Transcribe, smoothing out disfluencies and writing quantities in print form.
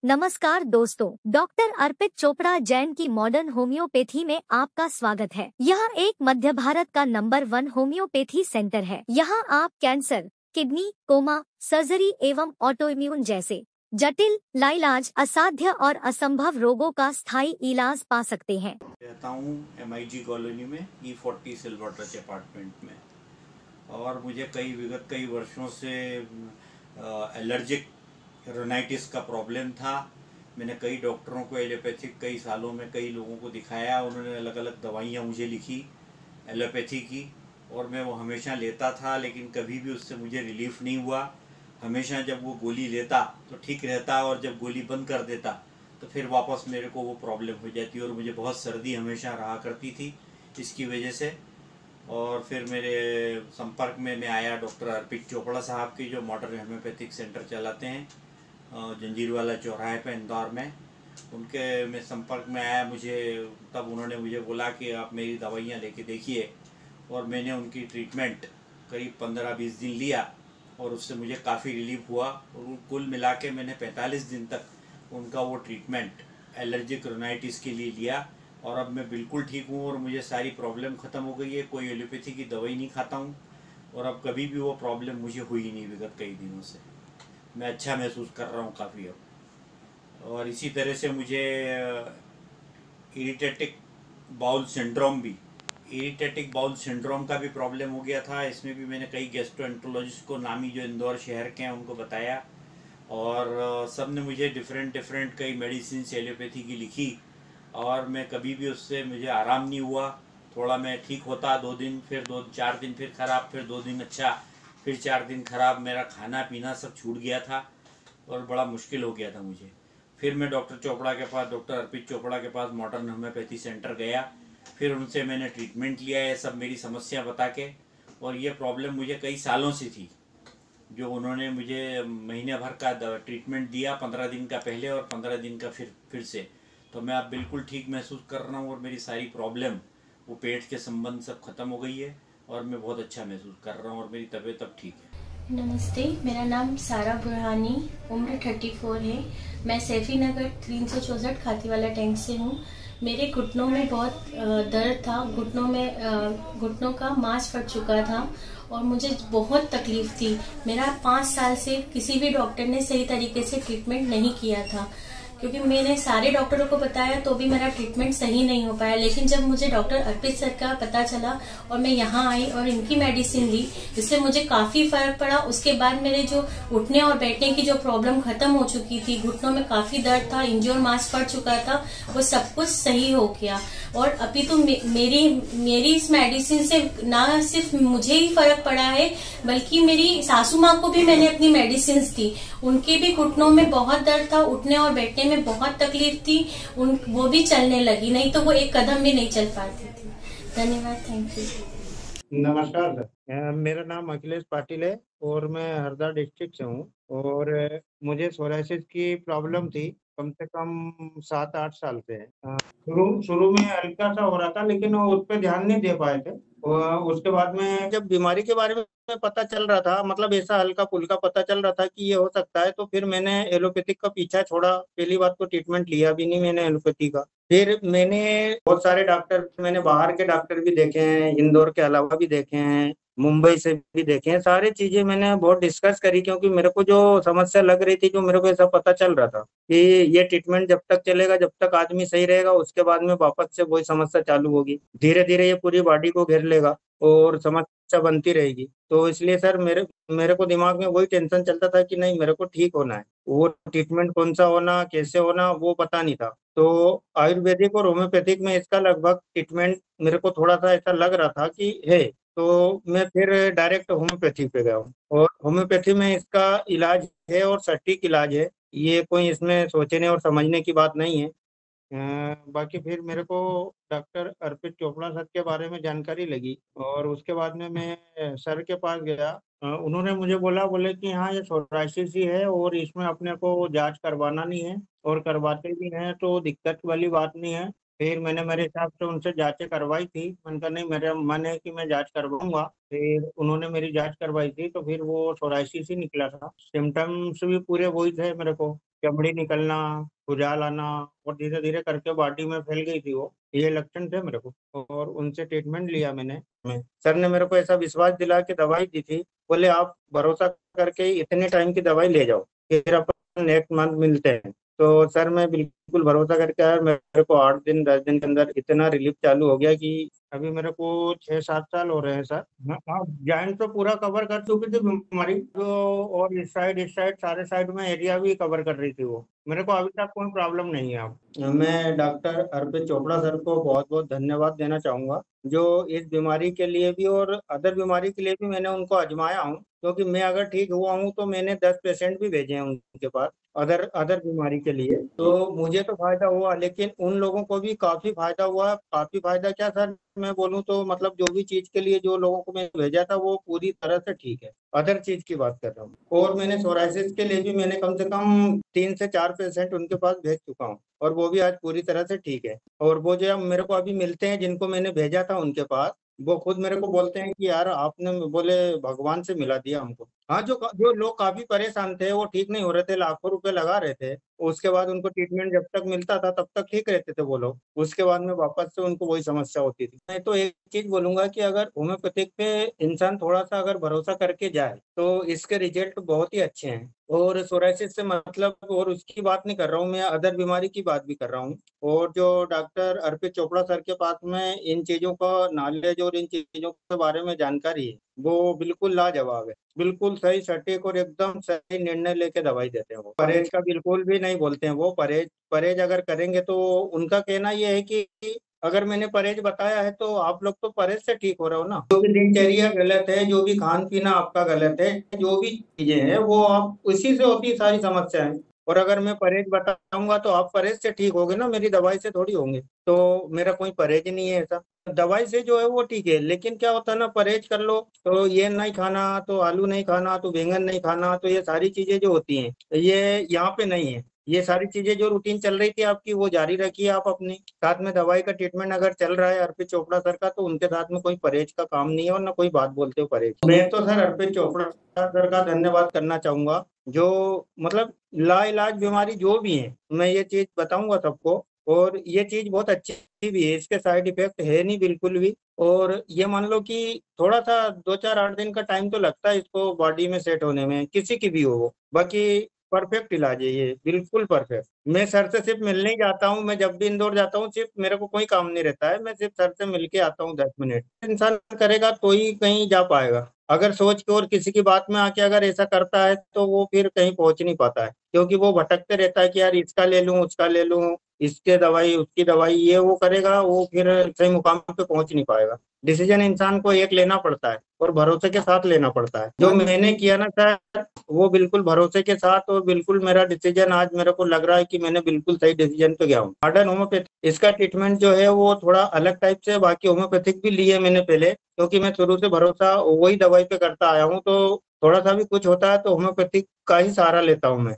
नमस्कार दोस्तों, डॉक्टर अर्पित चोपड़ा जैन की मॉडर्न होम्योपैथी में आपका स्वागत है। यह एक मध्य भारत का नंबर 1 होम्योपैथी सेंटर है। यहाँ आप कैंसर, किडनी, कोमा, सर्जरी एवं ऑटोइम्यून जैसे जटिल, लाइलाज, असाध्य और असंभव रोगों का स्थायी इलाज पा सकते हैं। रहता हूँ MIG कॉलोनी में E40 सिल्वर टच अपार्टमेंट में, और मुझे विगत कई वर्षों से एलर्जिक रोनाइटिस का प्रॉब्लम था। मैंने कई डॉक्टरों को एलोपैथिक कई सालों में कई लोगों को दिखाया, उन्होंने अलग अलग दवाइयाँ मुझे लिखी एलोपैथी की, और मैं वो हमेशा लेता था, लेकिन कभी भी उससे मुझे रिलीफ नहीं हुआ। हमेशा जब वो गोली लेता तो ठीक रहता, और जब गोली बंद कर देता तो फिर वापस मेरे को वो प्रॉब्लम हो जाती, और मुझे बहुत सर्दी हमेशा रहा करती थी इसकी वजह से। और फिर मेरे संपर्क में मैं आया डॉक्टर अर्पित चोपड़ा साहब की, जो मॉडर्न होम्योपैथिक सेंटर चलाते हैं जंजीरवाला चौराहे पे इंदौर में। उनके मैं संपर्क में आया, तब उन्होंने मुझे बोला कि आप मेरी दवाइयाँ लेके देखिए, और मैंने उनकी ट्रीटमेंट करीब 15-20 दिन लिया, और उससे मुझे काफ़ी रिलीफ हुआ। और कुल मिला के मैंने 45 दिन तक उनका वो ट्रीटमेंट एलर्जिक रोनाइटिस के लिए लिया, और अब मैं बिल्कुल ठीक हूँ, और मुझे सारी प्रॉब्लम ख़त्म हो गई है। कोई एलोपैथी की दवाई नहीं खाता हूँ, और अब कभी भी वो प्रॉब्लम मुझे हुई नहीं विगत कई दिनों से। मैं अच्छा महसूस कर रहा हूँ काफ़ी अब। और इसी तरह से मुझे इरिटेटिक बाउल सिंड्रोम का भी प्रॉब्लम हो गया था। इसमें भी मैंने कई गैस्ट्रोएंटरोलॉजिस्ट को, नामी जो इंदौर शहर के हैं, उनको बताया, और सब ने मुझे डिफरेंट कई मेडिसिन एलोपैथी की लिखी, और मैं कभी भी उससे मुझे आराम नहीं हुआ। थोड़ा मैं ठीक होता 2 दिन, फिर 4 दिन फिर ख़राब, फिर 2 दिन अच्छा, फिर 4 दिन ख़राब। मेरा खाना पीना सब छूट गया था, और बड़ा मुश्किल हो गया था मुझे। फिर मैं डॉक्टर अर्पित चोपड़ा के पास मॉडर्न होम्योपैथी सेंटर गया। फिर उनसे मैंने ट्रीटमेंट लिया है, सब मेरी समस्या बता के। और ये प्रॉब्लम मुझे कई सालों से थी, जो उन्होंने मुझे महीने भर का ट्रीटमेंट दिया, 15 दिन का पहले और 15 दिन का फिर से। तो मैं अब बिल्कुल ठीक महसूस कर रहा हूँ, और मेरी सारी प्रॉब्लम, वो पेट के संबंध सब खत्म हो गई है, और मैं बहुत अच्छा महसूस कर रहा हूँ, और मेरी तबीयत अब ठीक है। नमस्ते, मेरा नाम सारा बुरहानी, उम्र 34 है। मैं सैफी नगर 364 खातीवाला टैंक से हूँ। मेरे घुटनों में बहुत दर्द था, घुटनों का मांस फट चुका था, और मुझे बहुत तकलीफ थी। मेरा 5 साल से किसी भी डॉक्टर ने सही तरीके से ट्रीटमेंट नहीं किया था, क्योंकि मैंने सारे डॉक्टरों को बताया तो भी मेरा ट्रीटमेंट सही नहीं हो पाया। लेकिन जब मुझे डॉक्टर अर्पित सर का पता चला और मैं यहाँ आई और इनकी मेडिसिन ली, जिससे मुझे काफी फर्क पड़ा। उसके बाद मेरे जो उठने और बैठने की जो प्रॉब्लम खत्म हो चुकी थी, घुटनों में काफी दर्द था, इंजोर मांस फट चुका था, वो सब कुछ सही हो गया। और अभी तो मेरी इस मेडिसिन से ना सिर्फ मुझे ही फर्क पड़ा है, बल्कि मेरी सासू माँ को भी मैंने अपनी मेडिसिन दी। उनके भी घुटनों में बहुत दर्द था, उठने और बैठने में बहुत तकलीफ थी, वो भी चलने लगी, नहीं तो वो एक कदम भी नहीं चल पाती थी। धन्यवाद, थैंक यू। नमस्कार सर, मेरा नाम अखिलेश पाटिल है, और मैं हरदा डिस्ट्रिक्ट से हूँ। और मुझे सोराइसिस की प्रॉब्लम थी कम से कम 7-8 साल से। शुरू में हल्का सा हो रहा था, लेकिन वो उस पर ध्यान नहीं दे पाए थे। और उसके बाद में जब बीमारी के बारे में पता चल रहा था, मतलब ऐसा हल्का फुल्का पता चल रहा था कि ये हो सकता है, तो फिर मैंने एलोपैथिक का पीछा छोड़ा। पहली बात तो ट्रीटमेंट लिया भी नहीं मैंने एलोपैथी का। फिर मैंने बहुत सारे डॉक्टर, मैंने बाहर के डॉक्टर भी देखे हैं, इंदौर के अलावा भी देखे हैं, मुंबई से भी देखे हैं। सारी चीजें मैंने बहुत डिस्कस करी, क्योंकि मेरे को जो समस्या लग रही थी, जो मेरे को ऐसा पता चल रहा था कि ये ट्रीटमेंट जब तक चलेगा, जब तक आदमी सही रहेगा, उसके बाद में वापस से वही समस्या चालू होगी। धीरे धीरे ये पूरी बॉडी को घेर लेगा और समस्या बनती रहेगी। तो इसलिए सर मेरे को दिमाग में वही टेंशन चलता था कि नहीं, मेरे को ठीक होना है। वो ट्रीटमेंट कौन सा होना, कैसे होना, वो पता नहीं था। तो आयुर्वेदिक और होम्योपैथिक में इसका लगभग ट्रीटमेंट मेरे को थोड़ा सा ऐसा लग रहा था कि है। तो मैं फिर डायरेक्ट होम्योपैथी पे गया हूँ, और होम्योपैथी में इसका इलाज है, और सटीक इलाज है। ये कोई इसमें सोचने और समझने की बात नहीं है। बाकी फिर मेरे को डॉक्टर अर्पित चोपड़ा सर के बारे में जानकारी लगी, और उसके बाद में मैं सर के पास गया। उन्होंने मुझे बोले कि हाँ, ये सोराइसिस ही है, और इसमें अपने को जांच करवाना नहीं है, और करवाते भी हैं तो दिक्कत वाली बात नहीं है। फिर मैंने मेरे हिसाब से उनसे जांचें करवाई थी। मैंने कहा नहीं, मेरा मन है कि मैं जांच करवाऊंगा। फिर उन्होंने मेरी जांच करवाई थी, तो फिर वो सोराइसिस ही निकला था। सिम्टम्स भी पूरे वही थे मेरे को। चमड़ी निकलना, खुजाल आना, और धीरे धीरे करके बॉडी में फैल गई थी वो। ये लक्षण थे मेरे को, और उनसे ट्रीटमेंट लिया मैंने। सर ने मेरे को ऐसा विश्वास दिला के दवाई दी थी, बोले आप भरोसा करके इतने टाइम की दवाई ले जाओ, फिर अपन नेक्स्ट मंथ मिलते हैं। तो सर मैं बिल्कुल भरोसा करके आया। मेरे को 8 दिन 10 दिन के अंदर इतना रिलीफ चालू हो गया कि अभी मेरे को 6-7 साल हो रहे हैं सर। हाँ, जॉइंट तो पूरा कवर कर चुकी थी बीमारी जो, और इस साइड सारे साइड में एरिया भी कवर कर रही थी वो। मेरे को अभी तक कोई प्रॉब्लम नहीं है। अब मैं डॉक्टर अर्पित चोपड़ा सर को बहुत बहुत धन्यवाद देना चाहूंगा, जो इस बीमारी के लिए भी और अदर बीमारी के लिए भी मैंने उनको आजमाया हूँ, क्योंकि मैं अगर ठीक हुआ हूँ तो मैंने 10 पेशेंट भी भेजे हैं उनके पास अदर अदर बीमारी के लिए। तो मुझे तो फायदा हुआ, लेकिन उन लोगों को भी काफी फायदा हुआ। काफी फायदा क्या सर, मैं बोलूँ तो मतलब जो भी चीज के लिए जो लोगों को मैं भेजा था वो पूरी तरह से ठीक है। अदर चीज की बात कर रहा हूँ। और मैंने सोराइसिस के लिए भी मैंने कम से कम 3 से 4 पेशेंट उनके पास भेज चुका हूँ, और वो भी आज पूरी तरह से ठीक है। और वो जो मेरे को अभी मिलते हैं, जिनको मैंने भेजा था उनके पास, वो खुद मेरे को बोलते हैं कि यार आपने, बोले, भगवान से मिला दिया हमको। हाँ, जो जो लोग काफी परेशान थे, वो ठीक नहीं हो रहे थे, लाखों रुपए लगा रहे थे, उसके बाद उनको ट्रीटमेंट जब तक मिलता था तब तक ठीक रहते थे वो लोग। उसके बाद में वापस से उनको वही समस्या होती थी। मैं तो एक चीज बोलूंगा कि अगर होम्योपैथिक पे इंसान थोड़ा सा अगर भरोसा करके जाए तो इसके रिजल्ट बहुत ही अच्छे हैं। और सोराइसिस से मतलब, और उसकी बात नहीं कर रहा हूँ मैं, अदर बीमारी की बात भी कर रहा हूँ। और जो डॉक्टर अर्पित चोपड़ा सर के पास में इन चीजों का नॉलेज और इन चीजों के बारे में जानकारी है, वो बिल्कुल लाजवाब है। बिल्कुल सही सटीक और एकदम सही निर्णय लेके दवाई देते हैं। वो परहेज का बिल्कुल भी नहीं बोलते हैं। वो परहेज परहेज अगर करेंगे तो उनका कहना ये है कि अगर मैंने परहेज बताया है तो आप लोग तो परहेज से ठीक हो रहे हो ना। जो भी दिनचर्या गलत है, जो भी खान पीना आपका गलत है, जो भी चीजें हैं वो आप, उसी से होती है सारी समस्याएं। और अगर मैं परहेज बताऊंगा तो आप परहेज से ठीक होगे ना, मेरी दवाई से थोड़ी होंगे। तो मेरा कोई परहेज नहीं है ऐसा। दवाई से जो है वो ठीक है, लेकिन क्या होता है ना, परहेज कर लो तो ये नहीं खाना, तो आलू नहीं खाना, तो बैंगन नहीं खाना, तो ये सारी चीजें जो होती हैं ये यहाँ पे नहीं है। ये सारी चीजें जो रूटीन चल रही थी आपकी वो जारी रखिए आप अपनी। साथ में दवाई का ट्रीटमेंट अगर चल रहा है अर्पित चोपड़ा सर का, तो उनके साथ में कोई परहेज का काम नहीं है, और ना कोई बात बोलते हो परहेज। मैं तो सर अर्पित चोपड़ा सर का धन्यवाद करना चाहूंगा, जो मतलब लाइलाज बीमारी जो भी है, मैं ये चीज बताऊंगा सबको। और ये चीज बहुत अच्छी भी है, इसके साइड इफेक्ट है नहीं बिल्कुल भी। और ये मान लो कि थोड़ा सा 2-4-8 दिन का टाइम तो लगता है इसको बॉडी में सेट होने में, किसी की भी हो वो। बाकी परफेक्ट इलाज है ये, बिल्कुल परफेक्ट। मैं सर से सिर्फ मिलने ही जाता हूँ। मैं जब भी इंदौर जाता हूँ, सिर्फ मेरे को कोई काम नहीं रहता है, मैं सिर्फ सर से मिल के आता हूँ 10 मिनट। इंसान करेगा तो ही कहीं जा पाएगा। अगर सोच के और किसी की बात में आके अगर ऐसा करता है तो वो फिर कहीं पहुंच नहीं पाता है, क्योंकि वो भटकते रहता है कि यार इसका ले लूं, उसका ले लूं, इसके दवाई उसकी दवाई, ये वो करेगा, वो फिर सही मुकाम पे पहुंच नहीं पाएगा। डिसीजन इंसान को एक लेना पड़ता है, और भरोसे के साथ लेना पड़ता है। जो मैंने किया ना सर, वो बिल्कुल भरोसे के साथ, और बिल्कुल मेरा डिसीजन आज मेरे को लग रहा है कि मैंने बिल्कुल सही डिसीजन पे गया हूँ। मॉडर्न होम्योपैथी, इसका ट्रीटमेंट जो है वो थोड़ा अलग टाइप से, बाकी होम्योपैथिक भी लिए मैंने पहले, क्योंकि मैं शुरू से भरोसा वही दवाई पे करता आया हूँ। तो थोड़ा सा भी कुछ होता है तो होम्योपैथिक का ही सहारा लेता हूँ मैं।